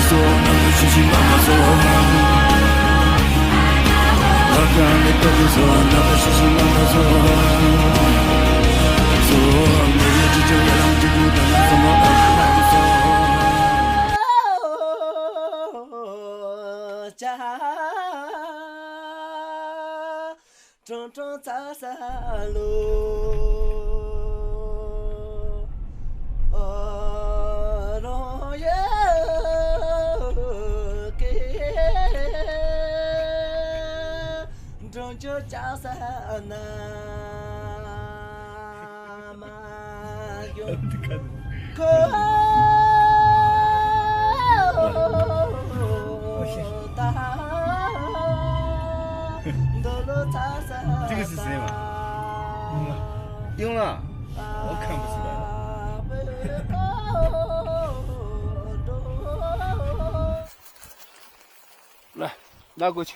嗦，那个嘻嘻妈妈嗦。我看你都不说，那个嘻嘻妈妈嗦。说，每日只就要让这孤单的怎么安说？家，种种草山路。容颜给终究江山难嘛有可大这个是谁嘛？赢了，我看不出来了。来，拿过去。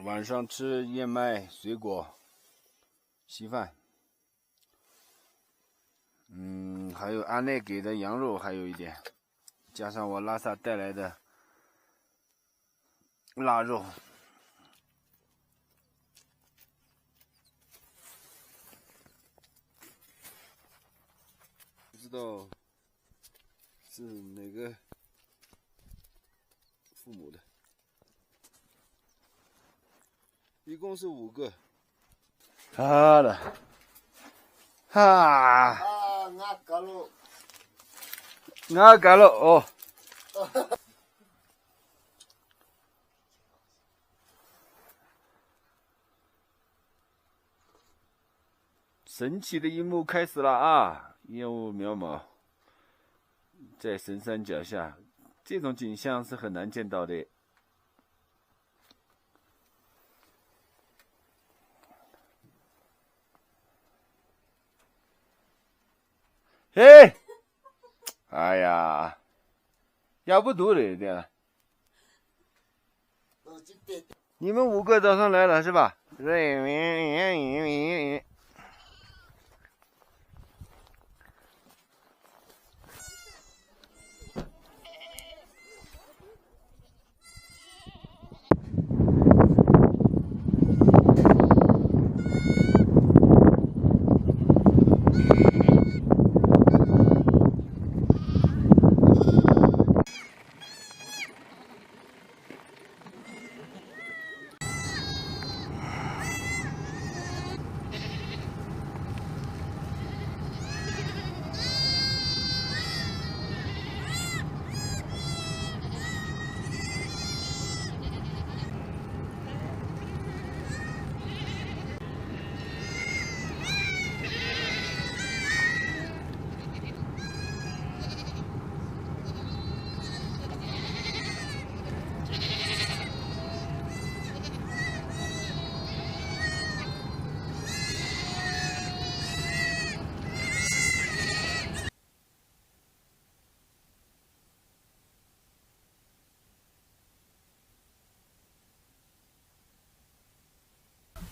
晚上吃燕麦、水果、稀饭。还有阿内给的羊肉，还有一点，加上我拉萨带来的腊肉。不知道是哪个父母的，一共是5个。好了，哈。俺干了哦。神奇的一幕开始了啊！烟雾渺茫，在神山脚下，这种景象是很难见到的。嘿，哎呀，要不读了的。你们5个早上来了是吧？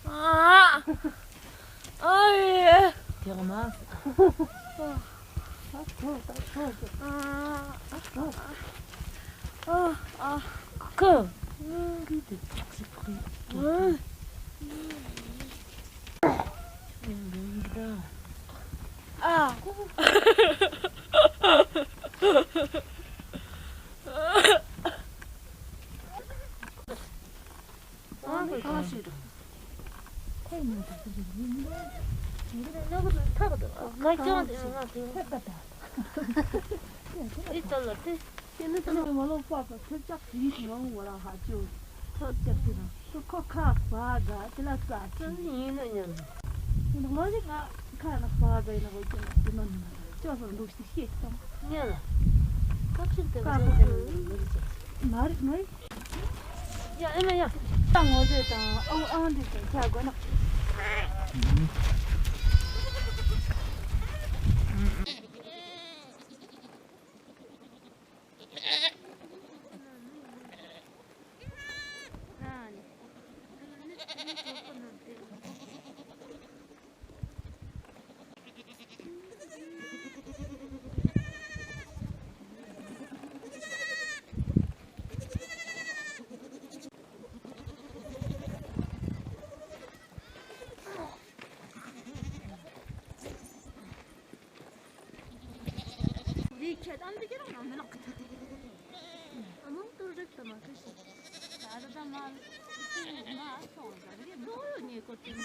啊！哎呀！挺麻烦。Go. Ah. Ja, immer ja. Tang ở đây tang, ông ăn thì phải theo cái nào. Kedan bir kere ona melak. Ama duracak tamam kışın. Arada mal ma sonra. Doğru niye koyayım?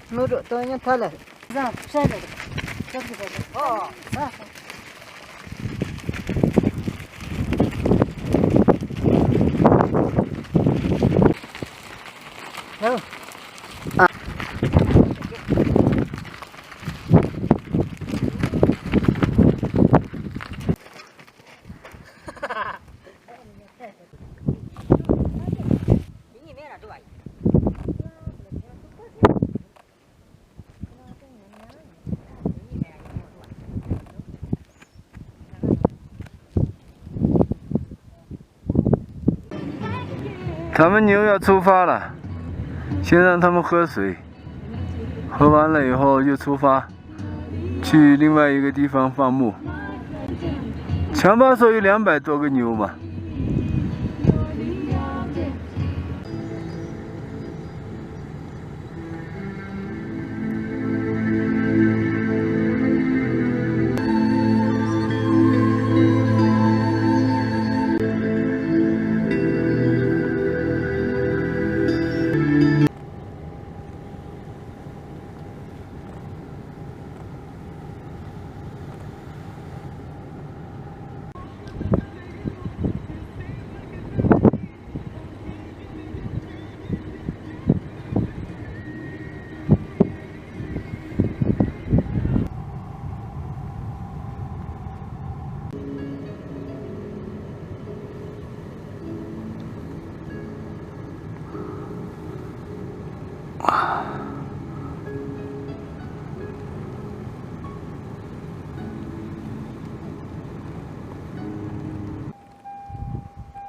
没着，等人他了，让晒着的，这不的。哦，啊。走。啊。他们牛要出发了，先让他们喝水，喝完了以后就出发，去另外一个地方放牧。强巴说有200多个牛嘛。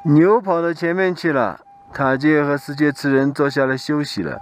牛跑到前面去了，塔杰和世界吃人坐下来休息了。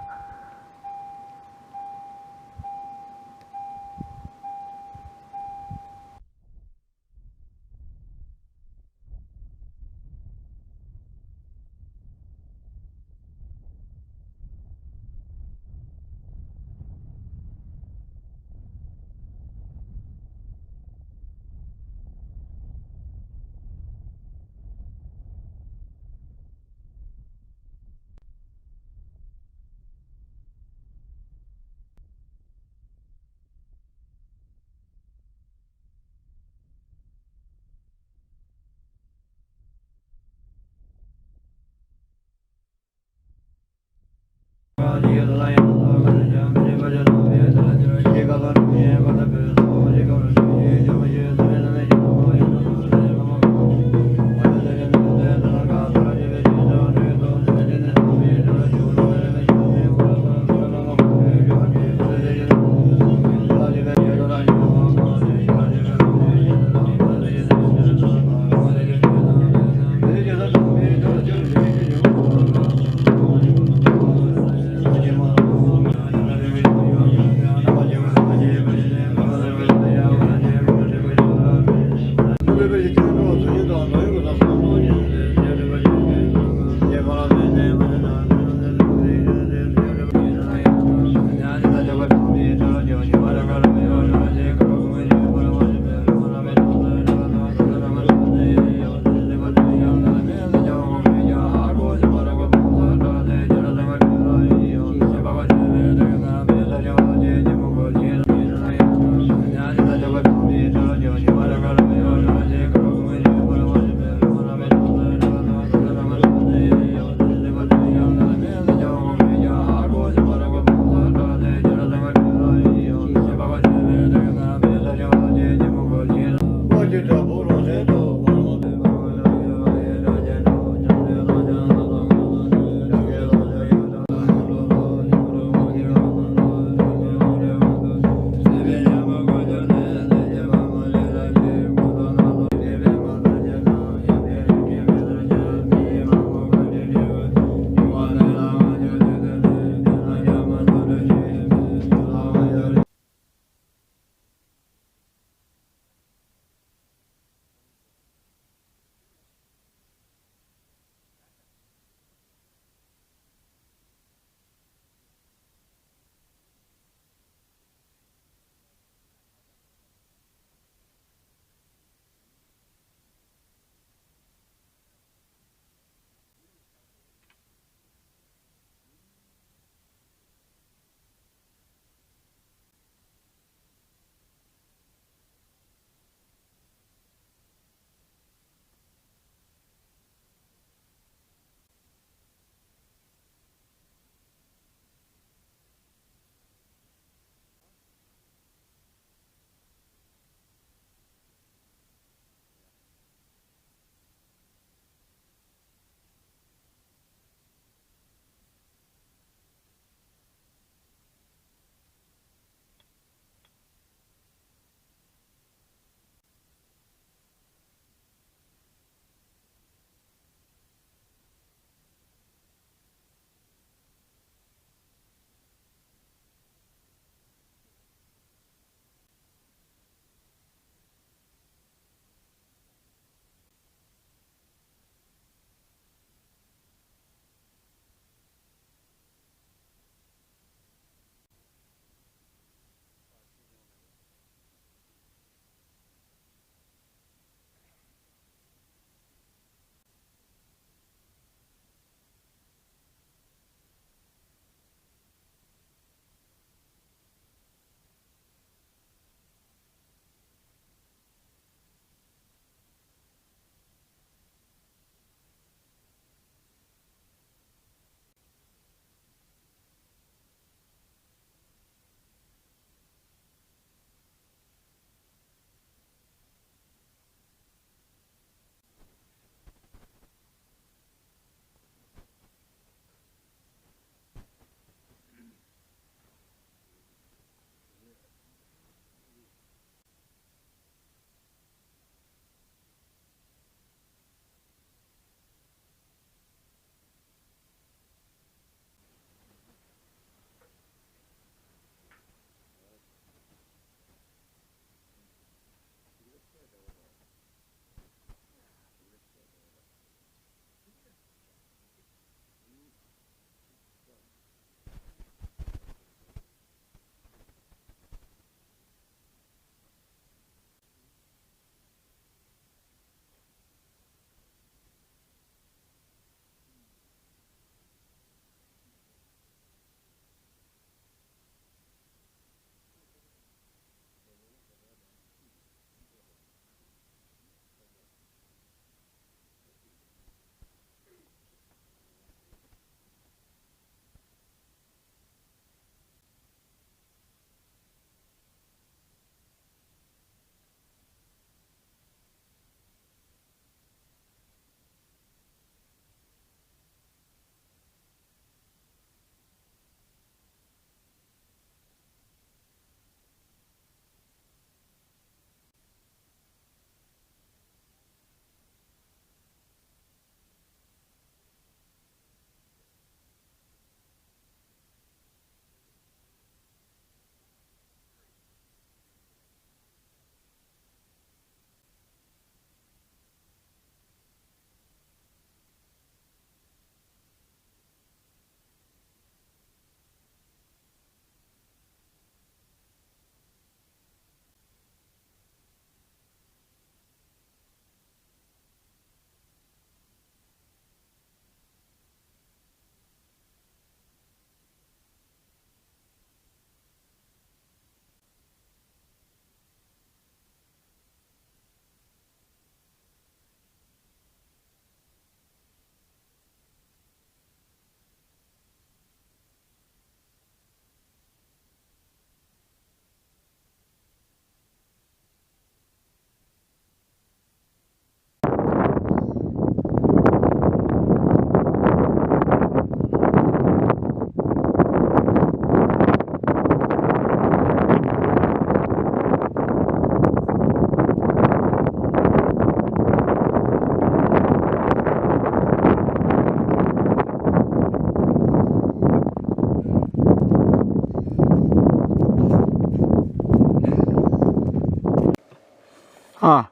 啊，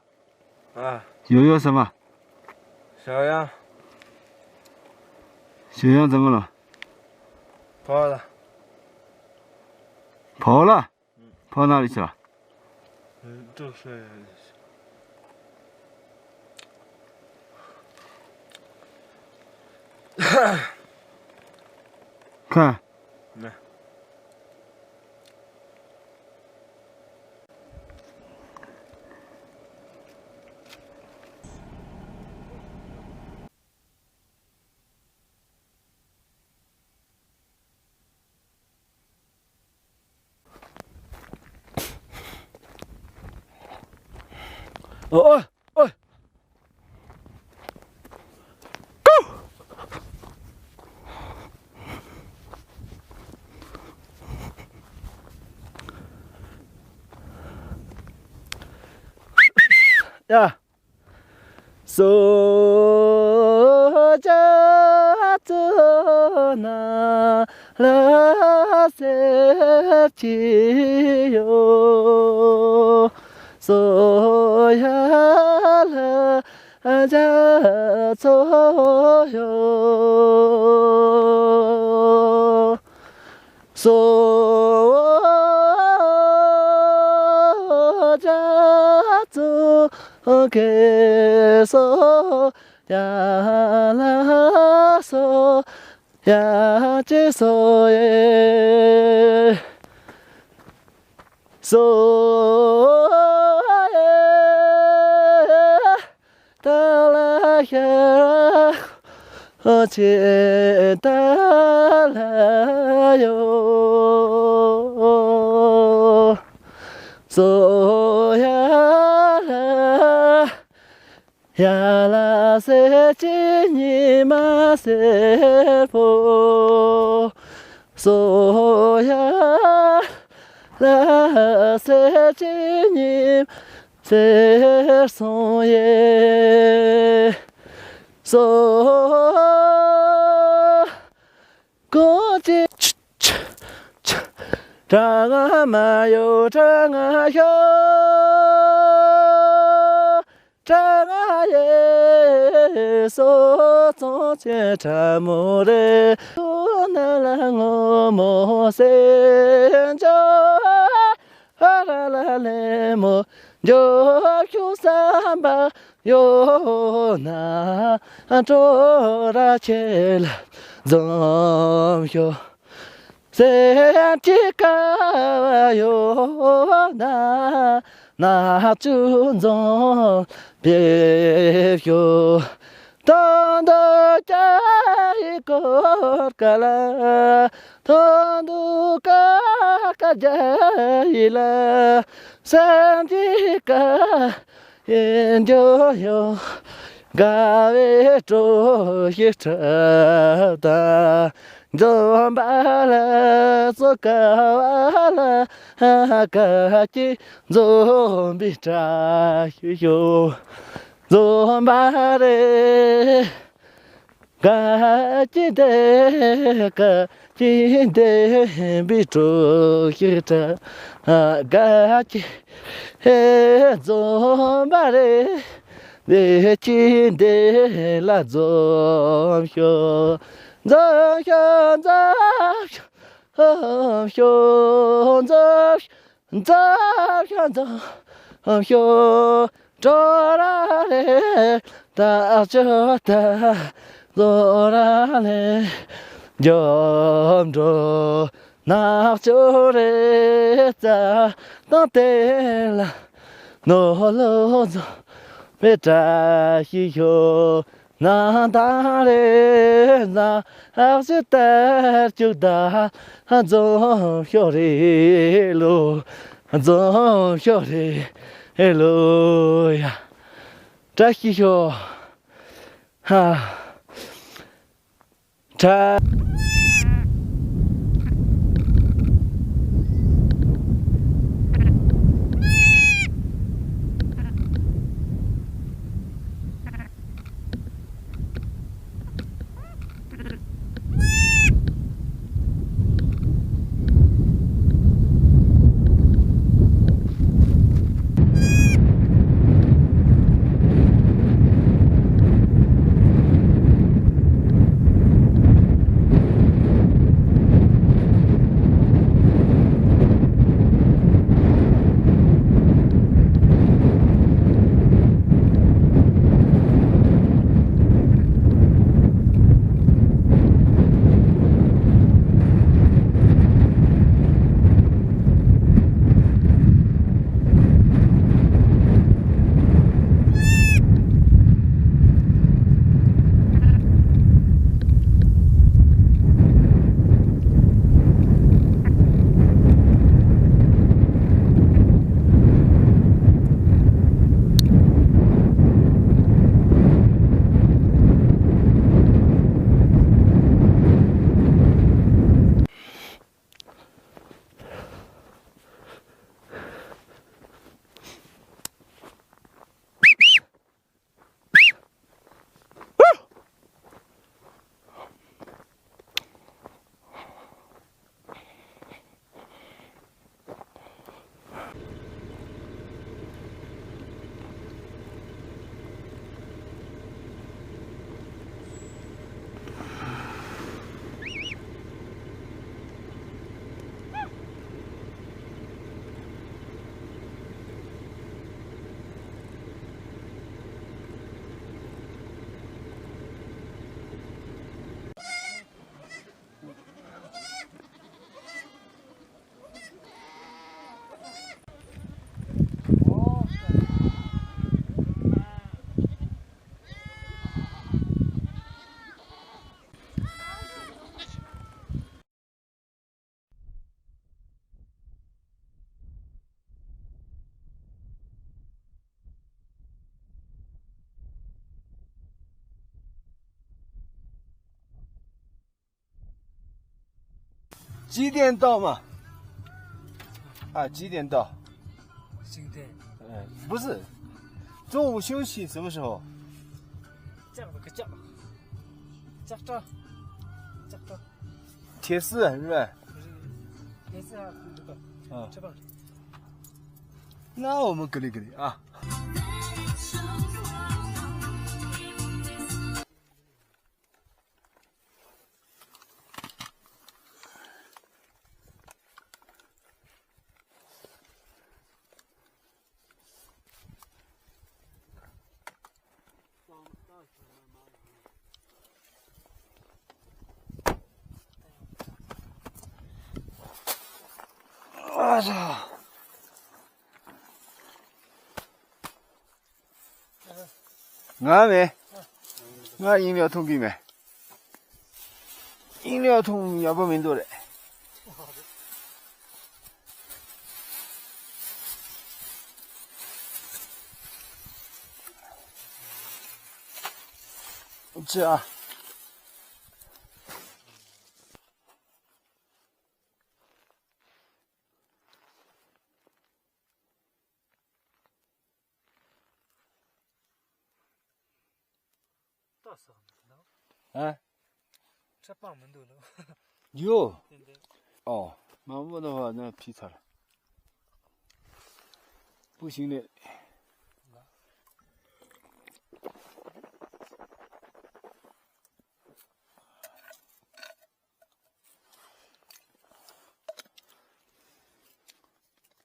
啊，有什么？小羊小羊怎么了？跑了，跑了？跑哪里去了？就是。看。没。哦哦。呀，so cha cho na la se chi yo so ya la cha cho yo so cha cho que so ya la so ya che so ye so ye ta la ya che ta la yo so ya la ya la se chi ni ma se po so ya la se chi ni se son ye so go chi张啊哟，张啊哟，张啊耶，所从前查莫的，我那啦我莫生着，啦啦嘞莫就有三把哟那着啦切了，怎哟？sen chi ca yo na chun zong bie yo don do cha ko ka la don du ka ja la sen chi ca yen yo ga ve zhou ye cha da dòng ba la số cao la cả chi dòng bị trả yo dòng ba de cả chi de bị trôi trả cả chi dòng ba de chi de la dòng yo dòng dòng dòng dòng dòng dòng dòng cho ra lệ ta cho ta cho ra lệ dòng dòng nào cho lệ ta nó tên là nó lâu rồi biết trả hiểu na ta le na a se ta chu da zo hyo re lo zo hyo re lo ya ta hi hyo ha ta 几点到嘛？啊，几点到？现在不是，中午休息什么时候？这样个叫，这，铁丝是不是？不是，也是啊，这个，这个。那我们给你啊。我操！俺没，俺饮料桶给没？饮料桶要不没多嘞。吃啊！到时候能，啊，这帮门都能。有。哦，盲目的话那劈叉了，不行的。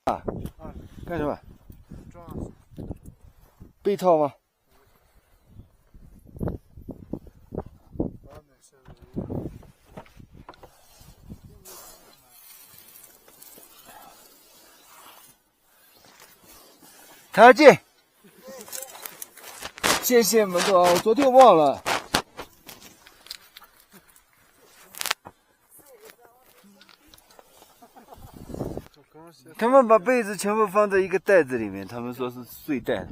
啊，干什么？装。被套吗？台进，谢谢门哥，我昨天忘了。他们把被子全部放在一个袋子里面，他们说是睡袋。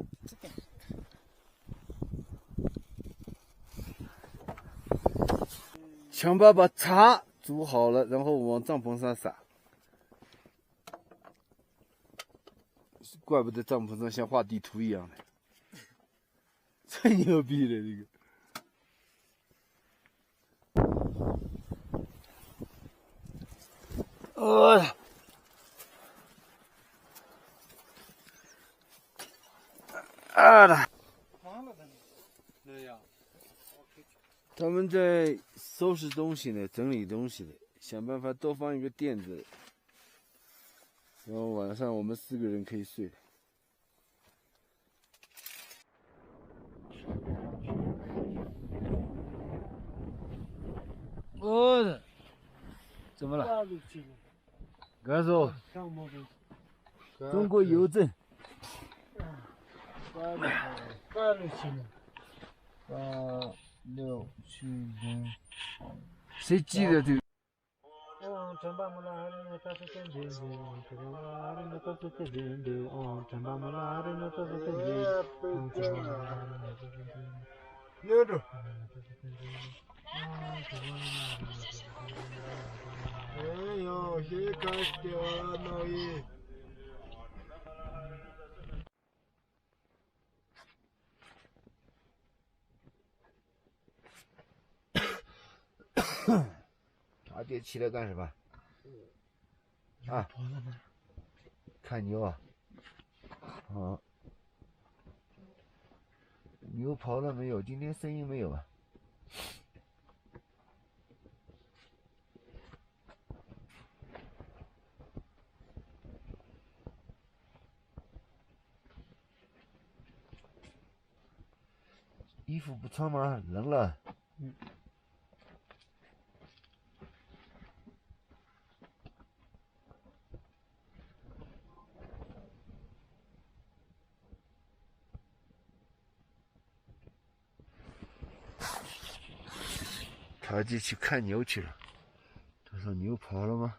想把茶煮好了，然后往帐篷上撒。怪不得帐篷上像画地图一样的，太牛逼了这个！他们在收拾东西呢，整理东西呢，想办法多放一个垫子，然后晚上我们4个人可以睡。怎么了？感受中国邮政。8670，谁记得这个？留着。哎呦，谁干掉了老爷？8点起来干什么？啊？看牛啊？啊？牛跑了没有？今天声音没有啊？衣服不穿吗？冷了。他就去看牛去了。他说牛跑了吗？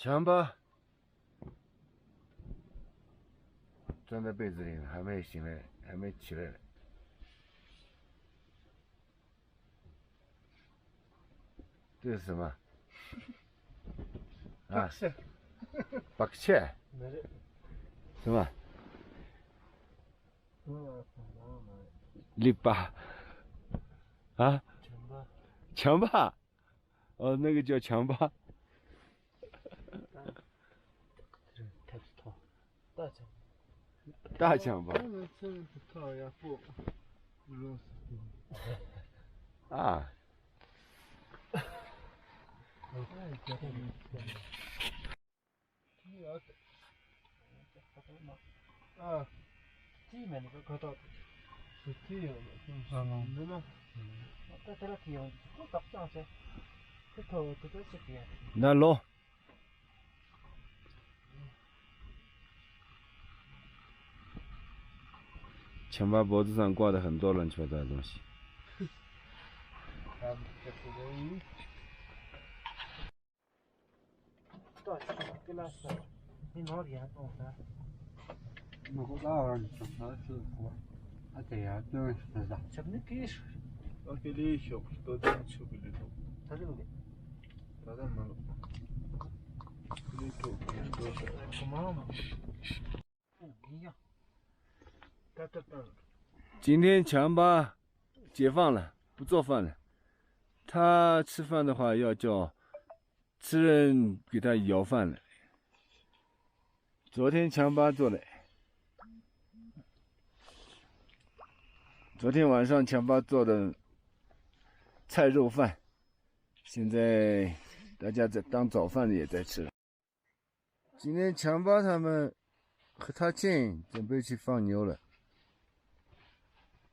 强吧，钻在被子里了，还没醒来，还没起来。这是什么？啊，八个切，什么？篱笆啊？强吧？哦，那个叫强吧。大强吧？啊。啊，鸡们那个看到，是鸡了，是吗？这这个鸡哦，不打上去，这头这个是鸡。那龙。强巴脖子上挂的很多乱七八糟的东西。给那是，你哪里还懂噻？我那儿那是我，这样真是的。什么给说？我给你学多点出不了多，他这个，他在忙。你做多少？干嘛嘛？不一样。今天强巴解放了，不做饭了。他吃饭的话要叫吃人给他舀饭了。昨天强巴做的，昨天晚上强巴做的菜肉饭，现在大家在当早饭也在吃了。今天强巴他们和他亲准备去放牛了。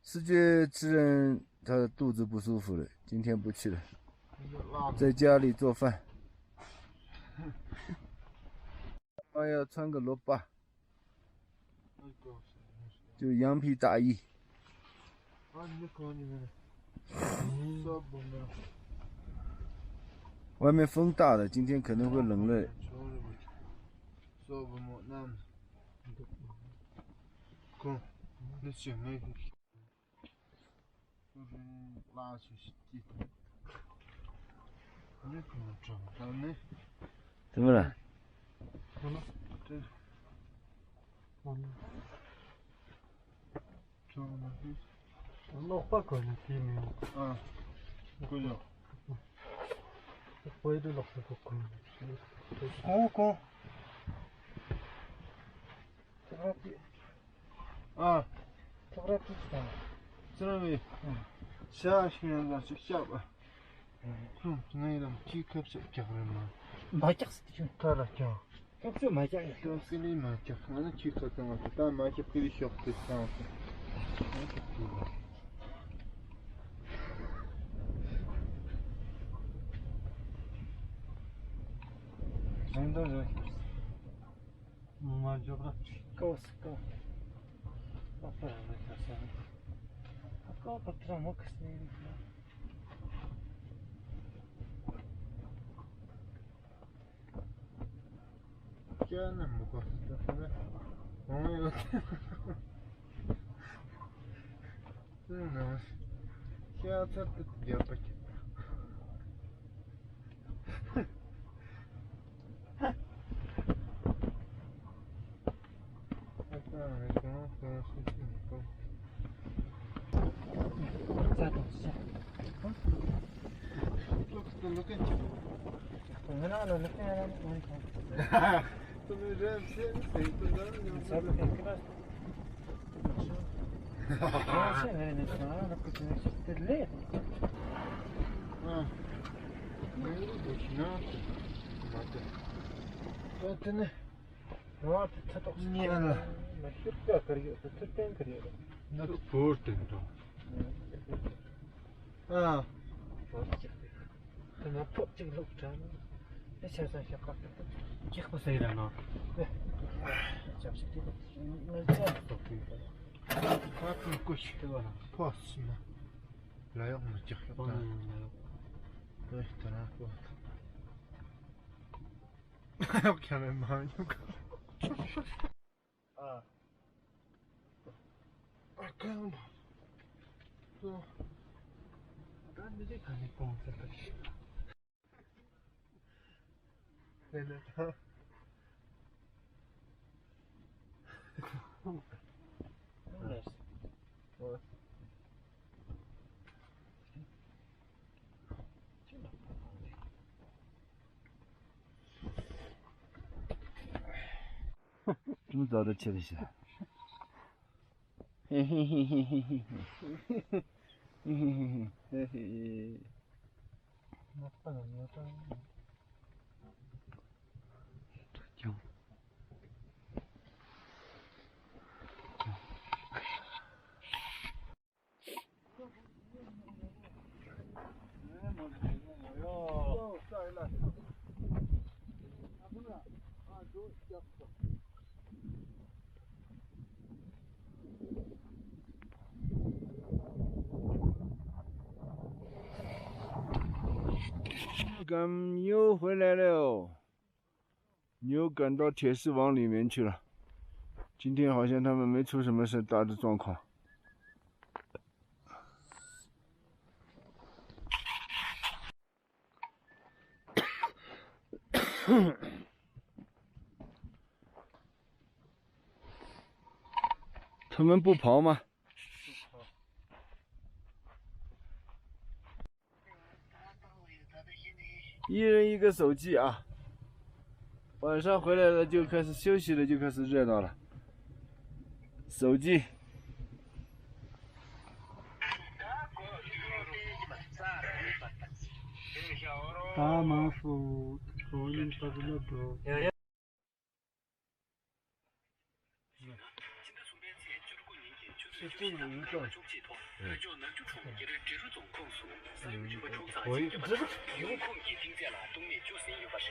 视觉之人他的肚子不舒服了，今天不去了，在家里做饭。妈要穿个萝卜，就羊皮大衣。外面风大的，今天可能会冷了。就是拉去地头，你可能找到呢。怎么了？这，找那个。老八个人地名。啊，够了。回头老是不空。我讲。这个地。啊。这个地方。这里，下去那就下吧。那个几颗是假的吗？买假是的，他了假，他不买假的。就给你买假，那几颗干嘛？但买假给你小的这样子。真的是，买假的，高是高，我不然买假是。高不知道么个是。真的不过，就是我们有，真的，下次都比较不。Jag kan en man. Kan. Så. Där det kan ni komma till. Eller这么早就起得起来？嘿嘿嘿嘿嘿嘿嘿嘿嘿嘿嘿。 赶牛回来了，牛赶到铁丝网里面去了。今天好像他们没出什么大的状况。他们不跑吗？ 一人一个手机啊！晚上回来了就开始休息了，就开始热闹了。手机。大马夫，高林发的那个。是这个一个。可以，这个有空也听见了，东面就是一个发生。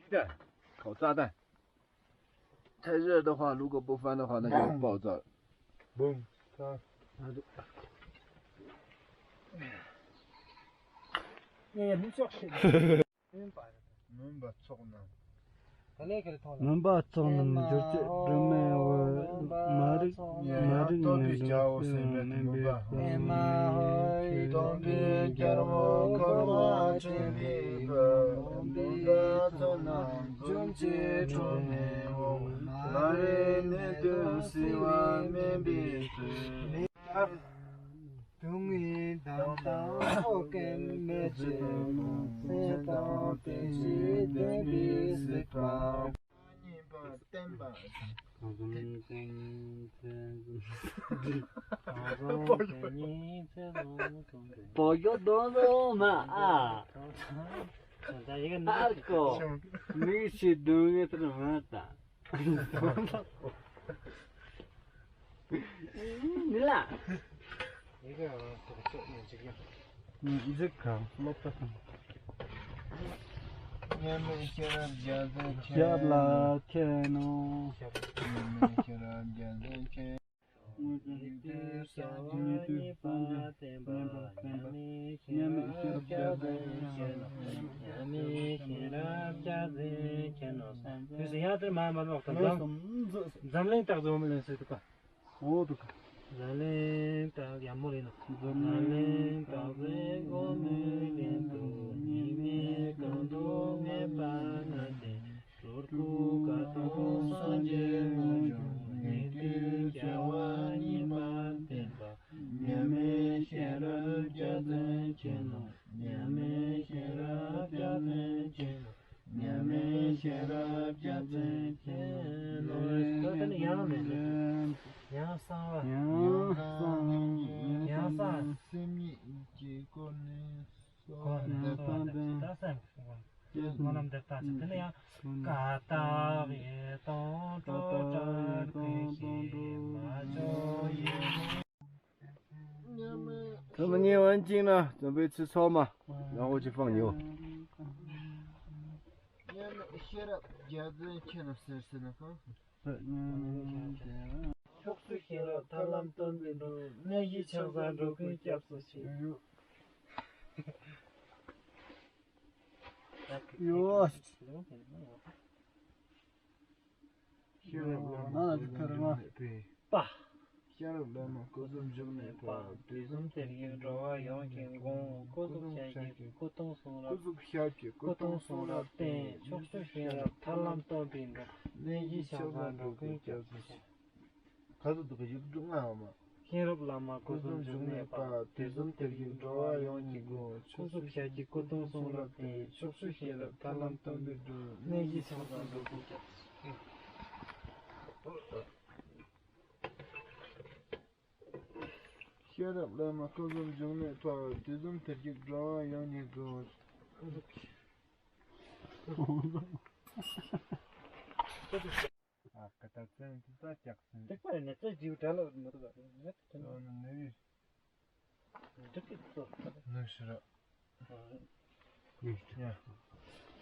鸡蛋，烤炸弹。太热的话，如果不翻的话，那就爆炸了。嘣，它那就。你小心。能把操呢？ 能把脏的就是人们我马的都比较我随便怎么办？都比较我可马这里个，不把走那中间出面我，马人的东西外面别是。东一当当我跟没接，谁当天气的比谁高。 保佑多多嘛啊！那个没去读的怎么打？你啦？一直看，没得看。下了天喽。就是要这慢慢弄，咱们打着我们认识的吧？我都看。咱们打杨木林了。咱们打着我们连头，你们更多没办法的，说不干都上街我就你的家娃你慢点吧，你们先了家挣钱了，你们先了家挣钱了。 你们先了家挣钱了，这跟你养没呢？养啥了？养啥？生米结果呢？打三我们的打是真的呀，嘎达别当着这个马就也。他们念完经了，准备吃草嘛，然后去放牛。哟，那就看了吗？爸。现在来嘛，各种种的吧，对种这里找啊养健康，各种偏见，各种送了，各种偏见，各种送了等，确实现了，他啷当兵的，年纪小干着更加不行。他是这个有种啊嘛。现在不那么各种种的吧，对种这里找啊养健康，各种偏见，各种送了等，确实现了，他啷当兵的，年纪小干着更加不行。现在来嘛，各种种的吧，对种这里找啊养健康。啊，给他整这讲。这块呢，这就这了，没得个，那真的。这个做。那是了。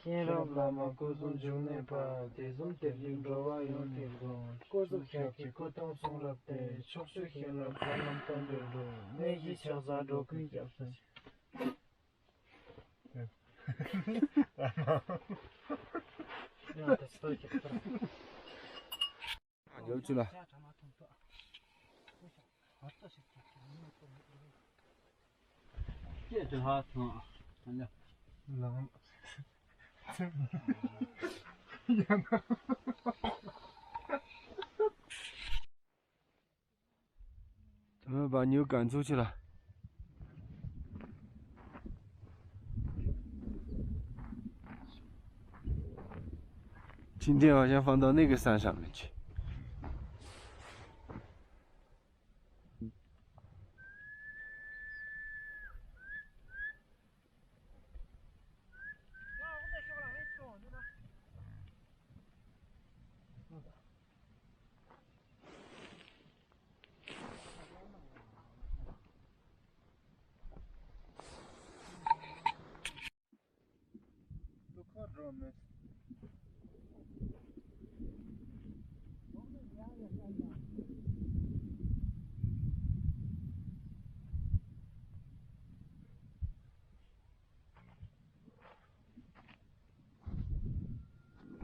现在那么各种种的吧，这种这里找啊养健康，各种偏见，各种送了的，确实现了，他啷当兵的，年纪小干着更加不行。打牛去了。这正好挺好，看着。冷。咱们把牛赶出去了。今天好像放到那个山上面去。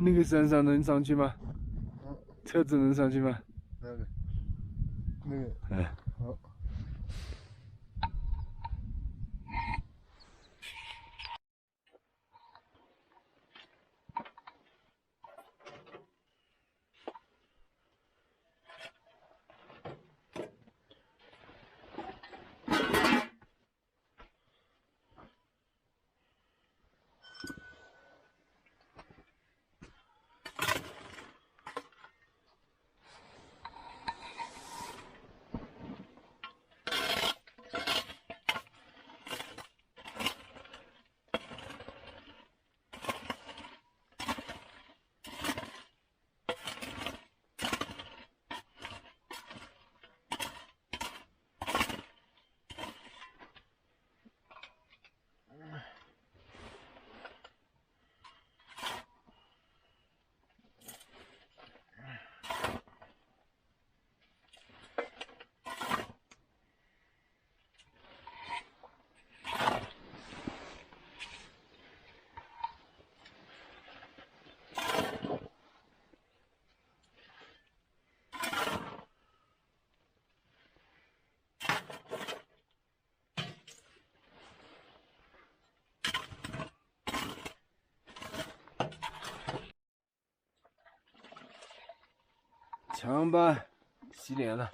那个山上能上去吗？车子能上去吗？那个。哎。好。强班洗脸了，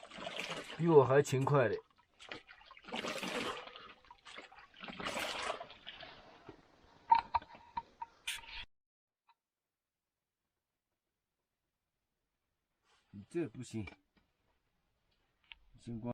比我还勤快的。你这不行，星光。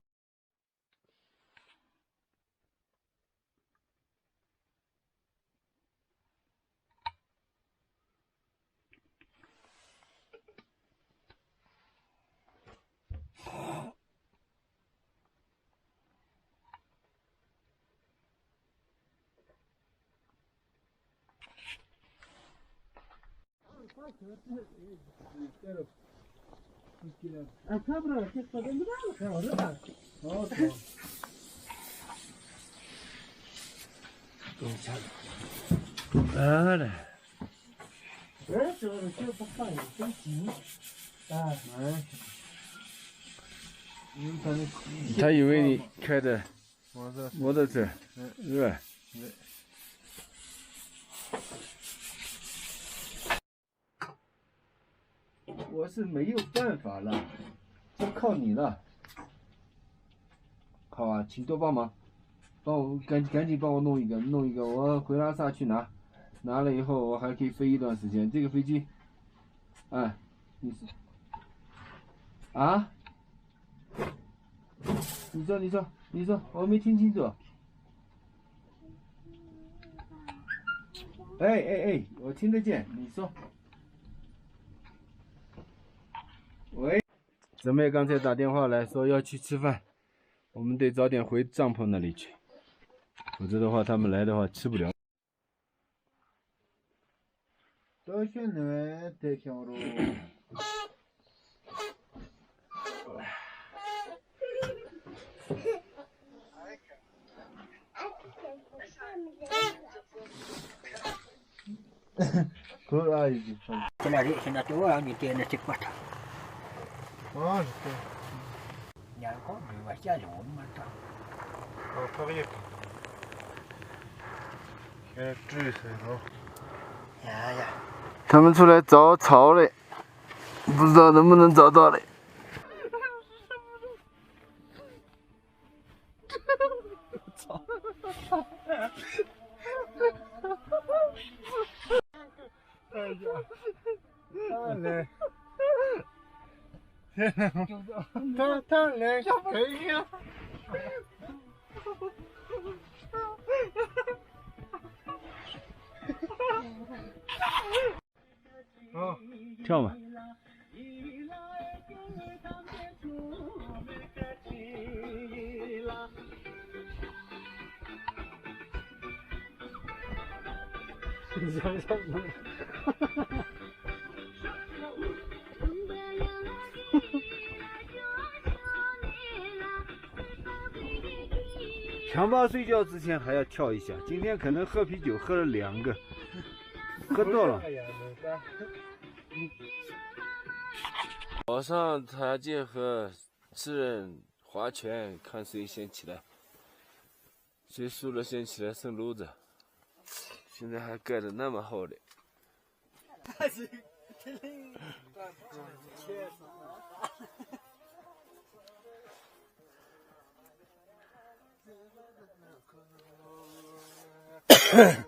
啊，差不多，这说的没办法，看我这吧。哦，来来。哎，这个就不放了，真急。啊，哎，他以为你开的摩托车，是吧？我是没有办法了，就靠你了。好啊，请多帮忙，帮我赶紧帮我弄一个，我回拉萨去拿了以后我还可以飞一段时间。这个飞机，哎，你啊？你说，我没听清楚。哎，我听得见，你说。喂，姊妹刚才打电话来说要去吃饭，我们得早点回帐篷那里去，否则的话他们来的话吃不了。到现在得想着。可爱的。现在多少你点的这个他，啊，你看你ว่า下游嘛他，哦，可以。现在注意些哦。呀，他们出来找草嘞，不知道能不能找到嘞。哎呀，他来，他来，可以呀。哦，跳嘛。强暴睡觉之前还要跳一下，今天可能喝啤酒喝了2个，喝多了。早上塔杰和智人划拳，看谁先起来，谁输了先起来升炉子。现在还盖得那么厚嘞。嘿，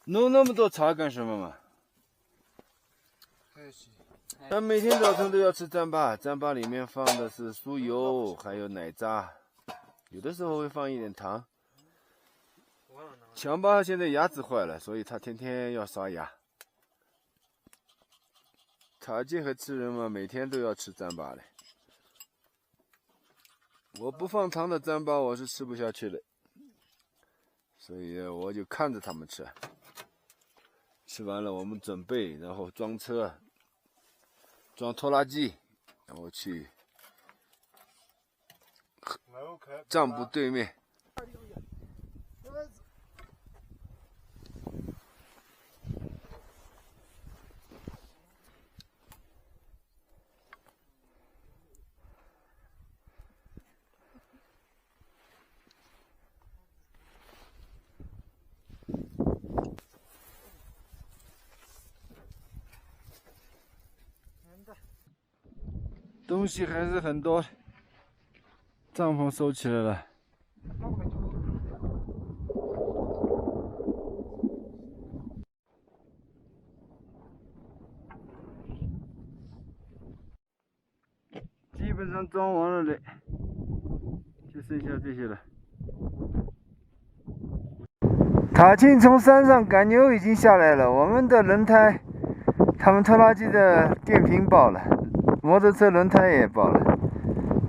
弄那么多茶干什么嘛？他每天早晨都要吃糌粑，糌粑里面放的是酥油，还有奶渣，有的时候会放一点糖。枪巴现在牙齿坏了，所以他天天要刷牙。他这还吃人吗？每天都要吃糌粑嘞。我不放糖的糌粑我是吃不下去的，所以我就看着他们吃。吃完了我们准备，然后装车，装拖拉机，然后去帐篷对面。东西还是很多，帐篷收起来了。基本上装完了嘞，就剩下这些了。塔庆从山上赶牛已经下来了，我们的轮胎，他们拖拉机的电瓶爆了。摩托车轮胎也爆了，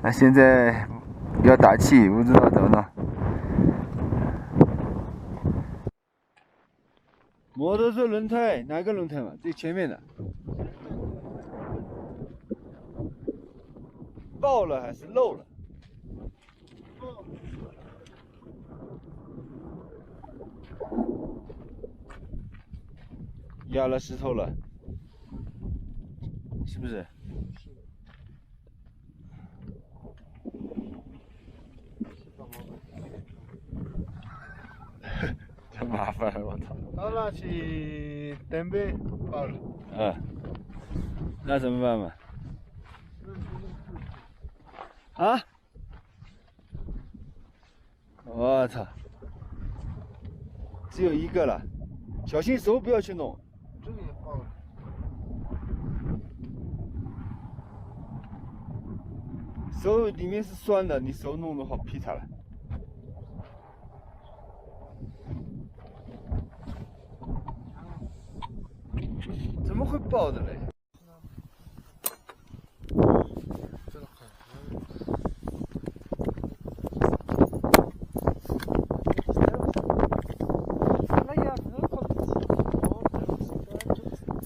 那现在要打气，不知道怎么弄。摩托车轮胎哪个轮胎嘛？最前面的。爆了还是漏了？压了石头了，是不是？真麻烦，我操！到那去登北爆了。那怎么办嘛？啊！我操！只有一个了，小心手不要去弄。这个也爆了。手里面是酸的，你手弄的话劈它了。怎么会爆的嘞？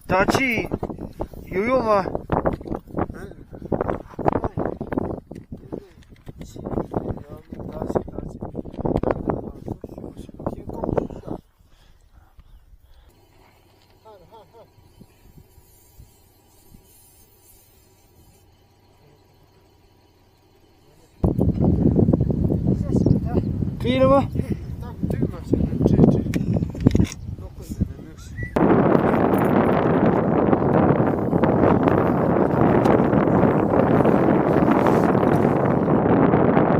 打气有用吗？可以了吗？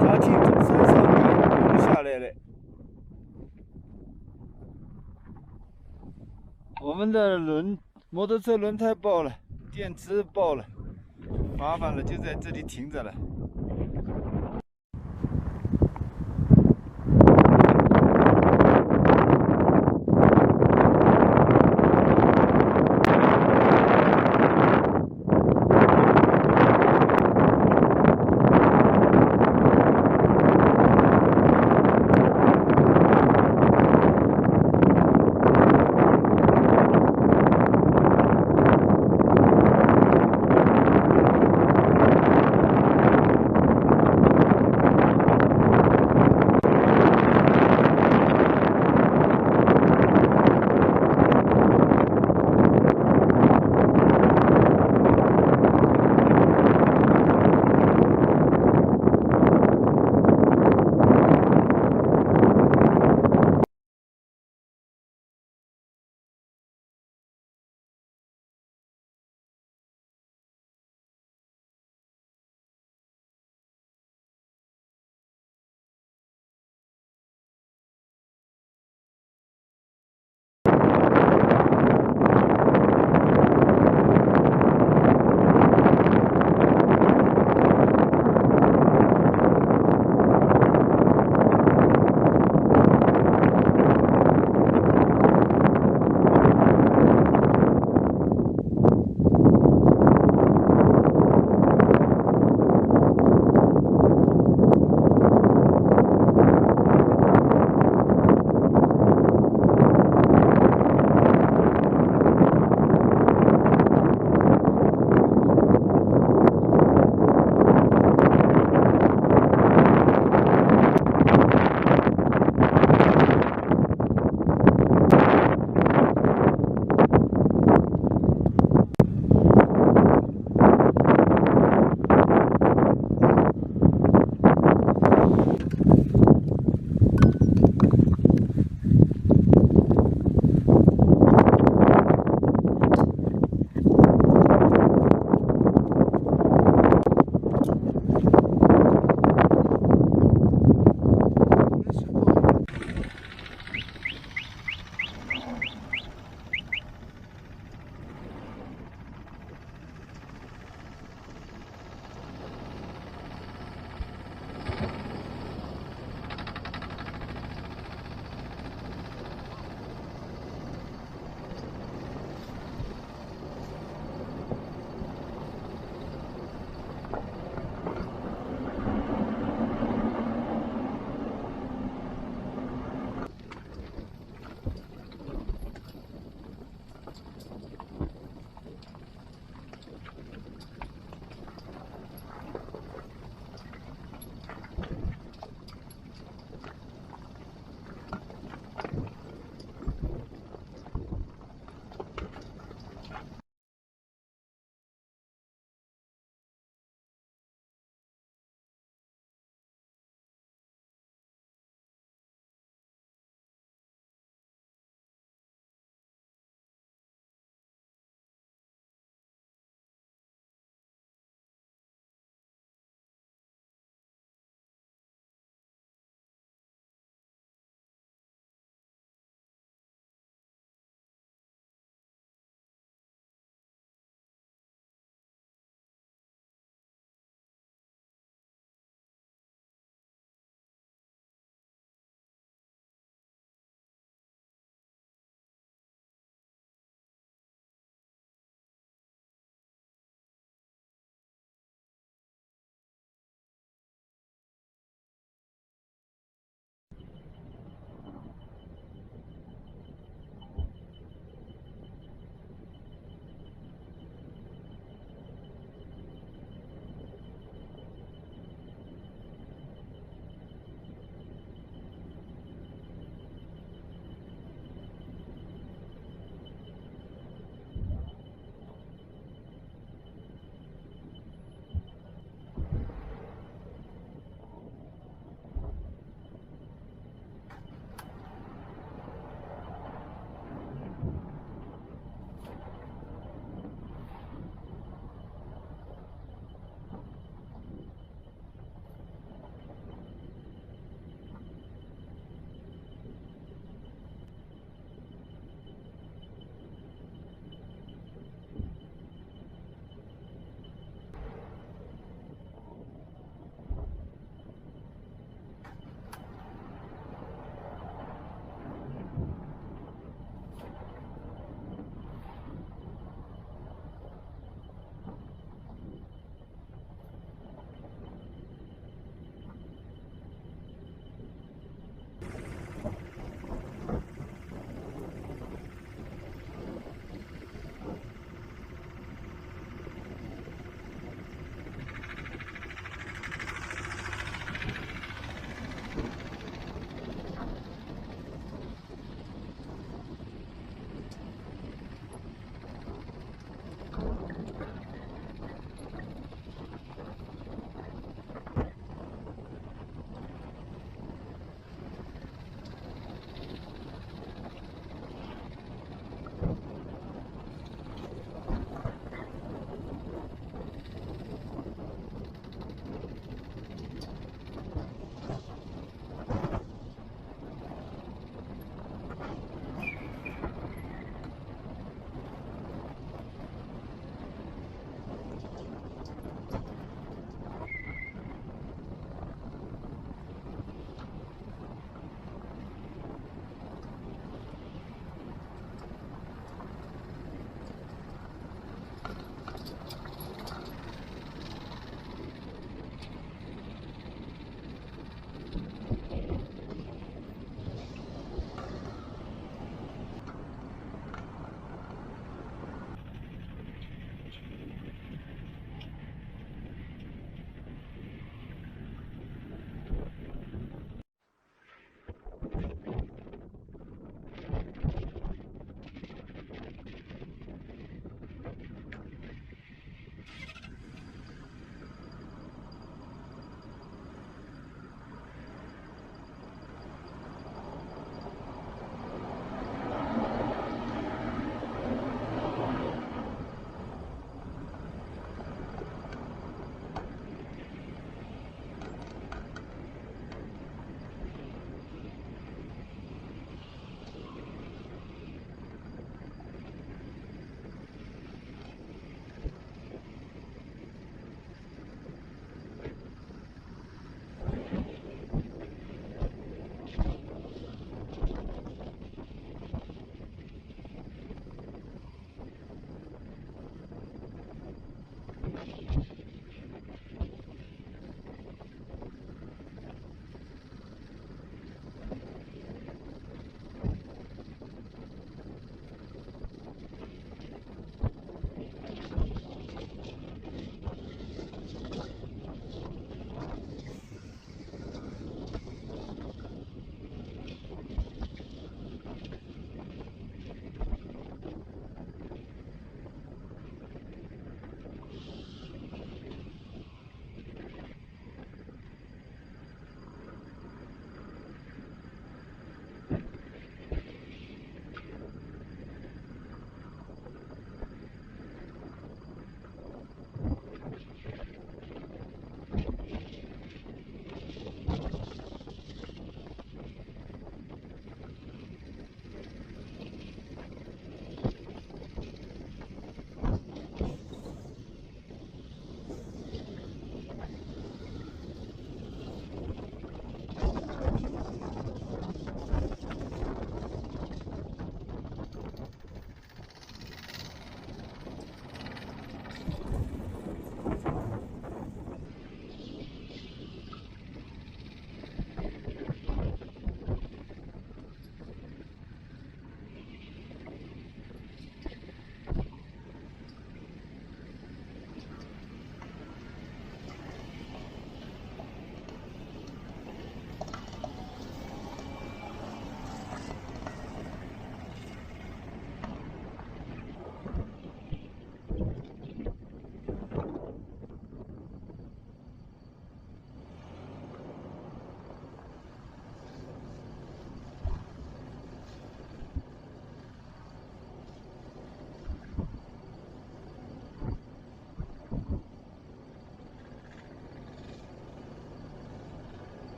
大气从山上流下来了，我们的摩托车轮胎爆了，电池爆了，麻烦了，就在这里停着了。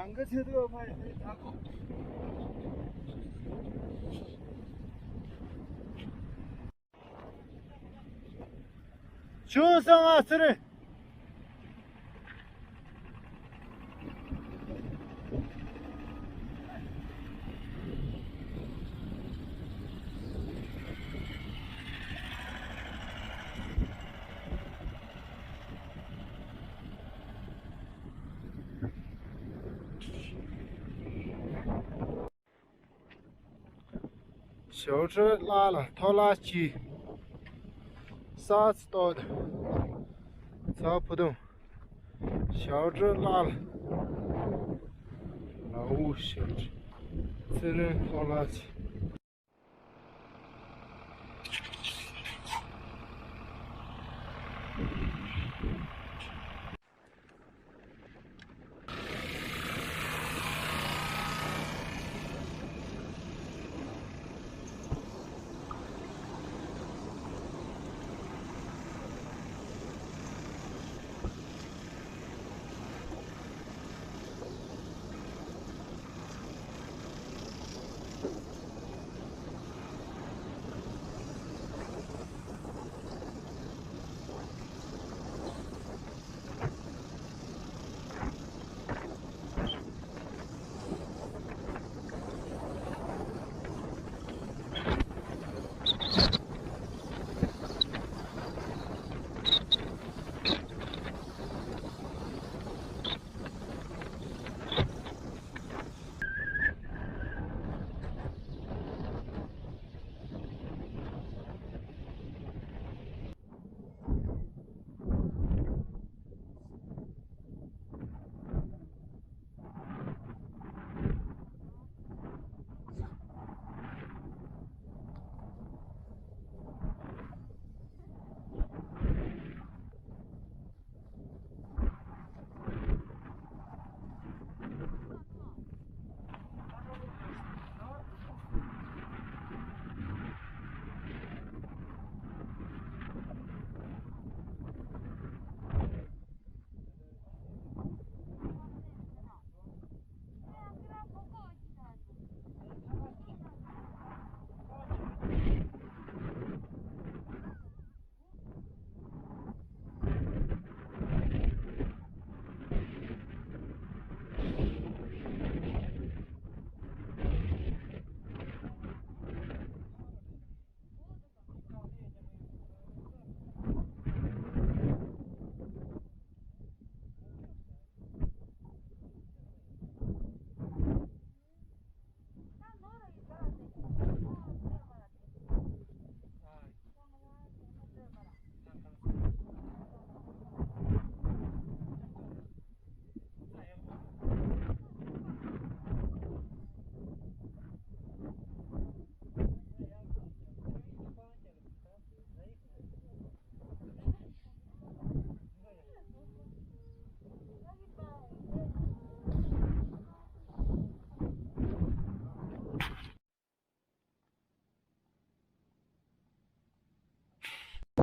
两个车都要拍，打过。就上啊，这里。小车拉了拖拉机，沙子倒的，砸不动。小车拉了，老五小车，只能拖拉机。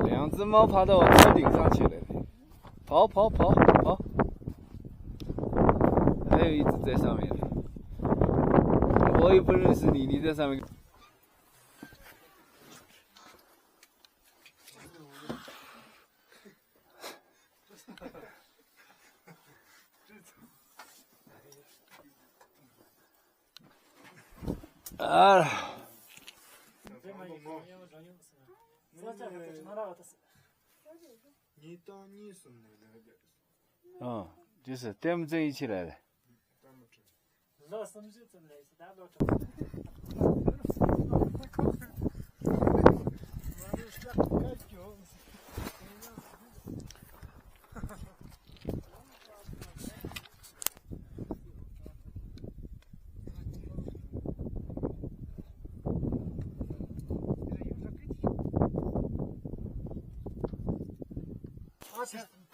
两只猫爬到我车顶上去了，跑跑跑跑，还有一只在上面，我也不认识你，你在上面。啊！嗯，就是带木正一起来的。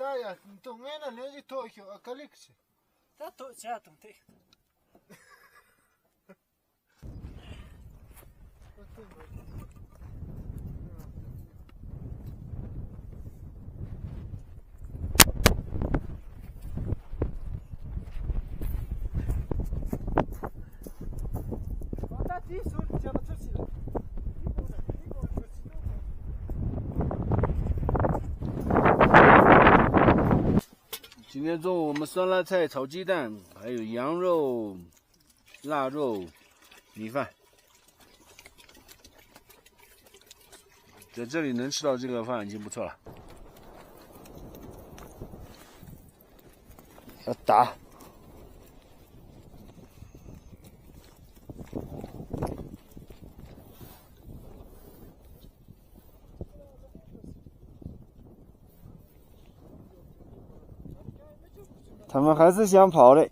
Да, я, то мене не тохи, а каліксі. Та то чатом ти. 今天中午我们酸辣菜炒鸡蛋，还有羊肉、腊肉、米饭。在这里能吃到这个饭已经不错了。要打。他们还是想跑的，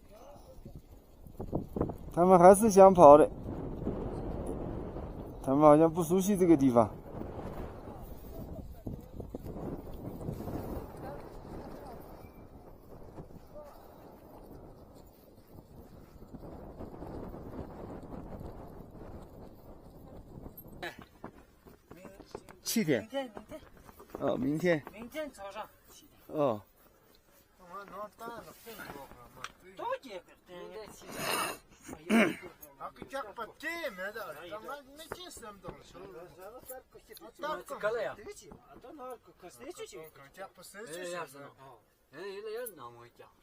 他们好像不熟悉这个地方。7点。哦，明天早上。哦。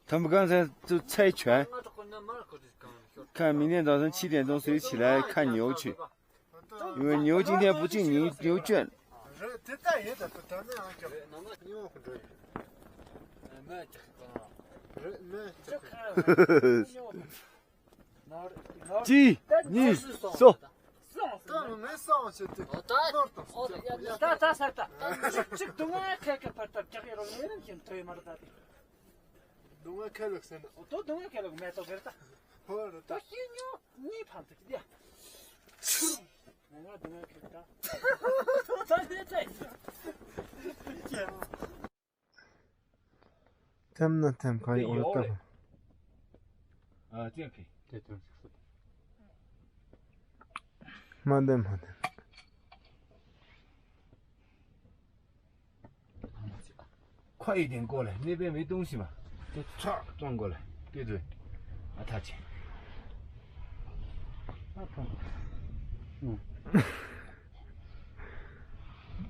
他们刚才都猜拳，看明天早上7点钟谁起来看牛去，因为牛今天不进牛圈。鸡，你说。可以올다啊，这样可以。对。慢点。快一点过来，那边没东西嘛，就唰转过来，对不对？啊，他去。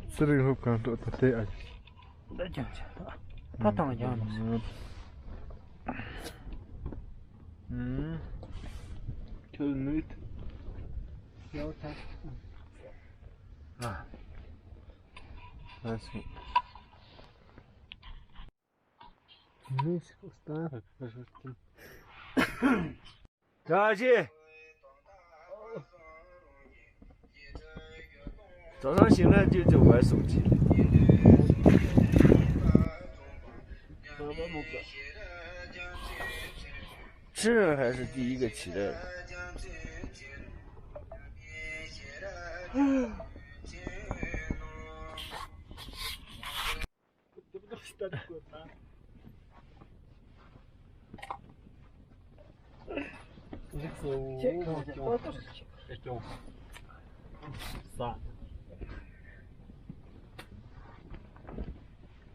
스를 흡간 또 어때 아직? 나 괜찮아. 파탕은 괜찮아. Kul 좋다. 아, Alltså. Nu ska starta. 자, 지早上醒来就玩手机了。吃人还是第一个起来的。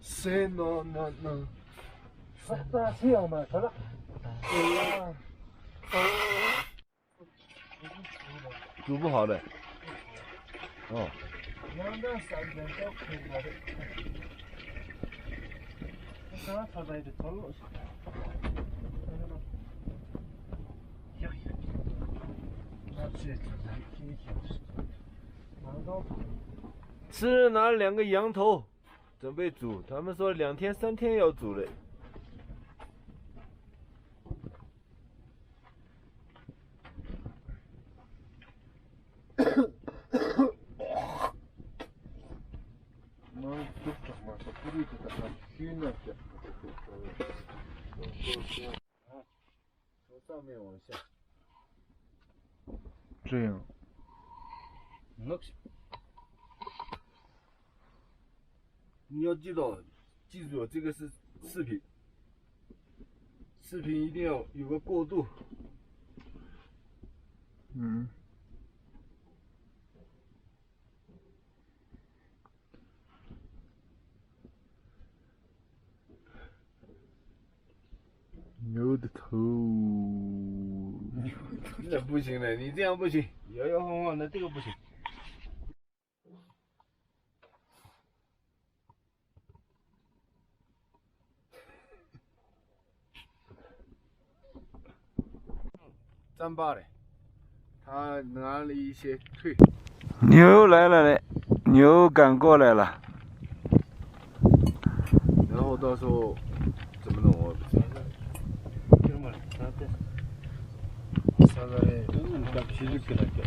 谁能？啥这样嘛？好了。煮不好的。哦。2단 3단 또 그거. 자, 사다이도 돌로.吃人拿了2个羊头，准备煮。他们说2天3天要煮的。从上面往下。这样。你要记住，这个是视频，视频一定要有个过渡。牛的头。那不行了，你这样不行，摇摇晃晃的这个不行。糌粑的，他拿了一些退。牛来了嘞，牛赶过来了。然后到时候怎么弄我不知道。这么，啥的？啥的嘞？값이 이렇게 날게.